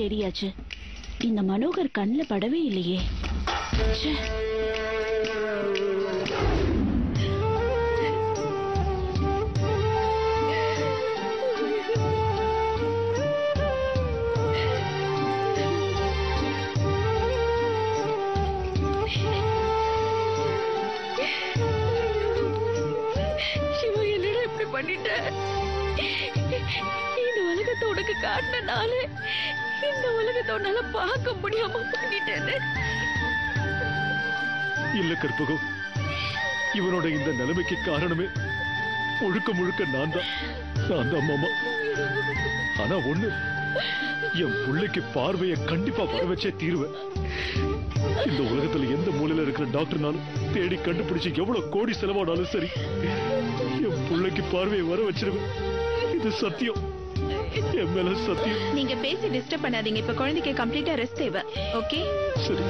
தேடியாச்சு. இந்த மனோகர் கண்ணுல படவே இல்லையே. சிவா, என்னடா இப்படி பண்ணிட்ட? இந்த உலகத்தை உனக்கு காட்டினால இந்த உலகத்தை உன்னால பார்க்க முடியாம பண்ணிட்டேன்னு. இல்ல கற்பகம், இவனோட இந்த நிலைமைக்கு காரணமே முழுக்க முழுக்க நான் தான் மாமா. ஆனா ஒண்ணு, என் பிள்ளைக்கு பார்வையை கண்டிப்பா வர வச்சே தீருவேன். இந்த உலகத்துல எந்த மூலையில இருக்கிற டாக்டர்னாலும் தேடி கண்டுபிடிச்சு எவ்வளவு கோடி செலவானாலும் சரி, என் பிள்ளைக்கு பார்வையை வர வச்சிருவேன். இது சத்தியம், என் மேல சத்தியம். நீங்க பேசி டிஸ்டர்ப் பண்ணாதீங்க. இப்ப குழந்தைக்கு கம்ப்ளீட்டா ரெஸ்ட் தேவை. ஓகே, சரி.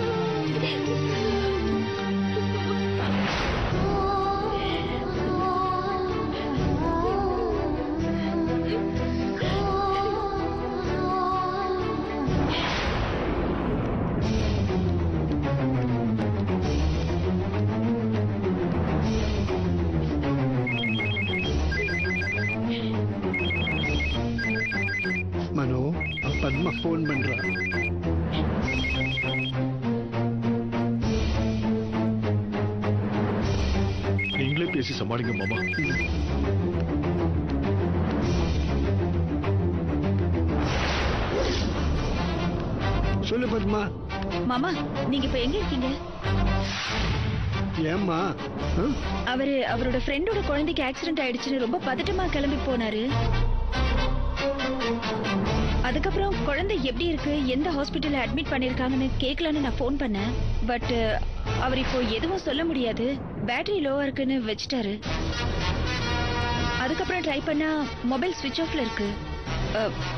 மனோ, பத்மா போன் பண்றா. நீங்களே பேசி சமாளிங்க மாமா. சொல்லு பத்மா. மாமா, நீங்க இப்ப எங்க இருக்கீங்க? ஏம்மா? அவரோட ஃப்ரெண்டோட குழந்தைக்கு ஆக்சிடென்ட் ஆயிடுச்சுன்னு ரொம்ப பதட்டமா கிளம்பி போனாரு. அதுக்கப்புறம் குழந்தை எப்படி இருக்கு, எந்த ஹாஸ்பிட்டல்ல அட்மிட் பண்ணிருக்காங்கன்னு கேட்கலான்னு நான் போன் பண்ணேன். பட் அவர் இப்போ எதுவும் சொல்ல முடியாது, பேட்டரி லோவா இருக்குன்னு வச்சுட்டாரு. அதுக்கப்புறம் ட்ரை பண்ணா மொபைல் ஸ்விட்ச் ஆஃப்ல இருக்கு.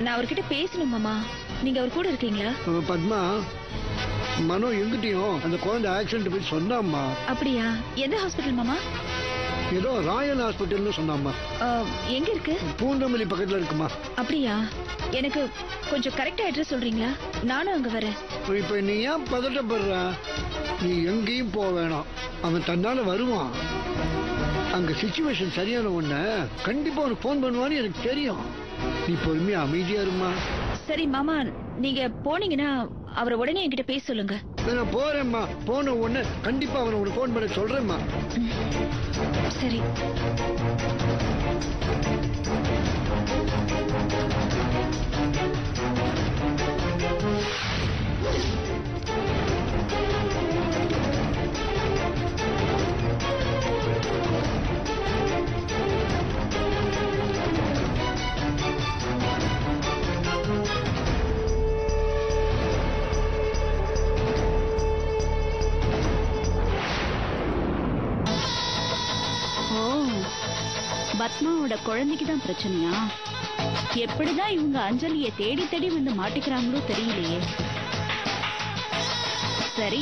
நான் அவர்கிட்ட பேசணும் மாமா. நீங்க அவர் கூட இருக்கீங்களா? பத்மா, மனோ எங்கிட்டயும் அந்த குழந்தை ஆக்சிடென்ட் போய் சொன்னாம்மா. அப்படியா? எந்த ஹாஸ்பிட்டல் மாமா? ஏதோ ராயல் ஹாஸ்பிட்டல்னு சொன்னாம்மா. எங்க இருக்கு? பூந்தமல்லி பக்கத்துல இருக்குமா. அப்படியா? எனக்கு கொஞ்சம் கரெக்டா அட்ரஸ் சொல்றீங்களா? நானும் அங்க வரேன். இப்ப நீ ஏன் பதட்டப்படுற? நீ எங்கேயும் போக வேணாம், அவன் தன்னால வருவான். அங்க சிச்சுவேஷன் சரியான உடனே கண்டிப்பா உனக்கு போன் பண்ணுவான்னு எனக்கு தெரியும். நீ பொறுமையா அமைதியா இருமா. சரி மாமா, நீங்க போனீங்கன்னா அவரை உடனே என்கிட்ட பேச சொல்லுங்க. நான் போறேம்மா. போன உடனே கண்டிப்பா அவனை உனக்கு போன் பண்ண சொல்றேம்மா. சரி. பத்மாவோட குழந்தைக்கு தான் பிரச்சனையா? எப்படிதான் இவங்க அஞ்சலியை தேடி தேடி வந்து மாட்டிக்கிறாங்களோ தெரியலையே. சரி,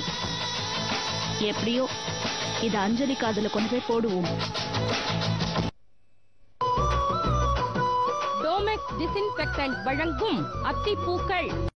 எப்படியோ இது அஞ்சலி காதுல கொண்டு போய் போடுவோம். டோமெக்ஸ் டிஸ்இன்ஃபெக்டன்ட் வழங்கும் அத்திப்பூக்கள்.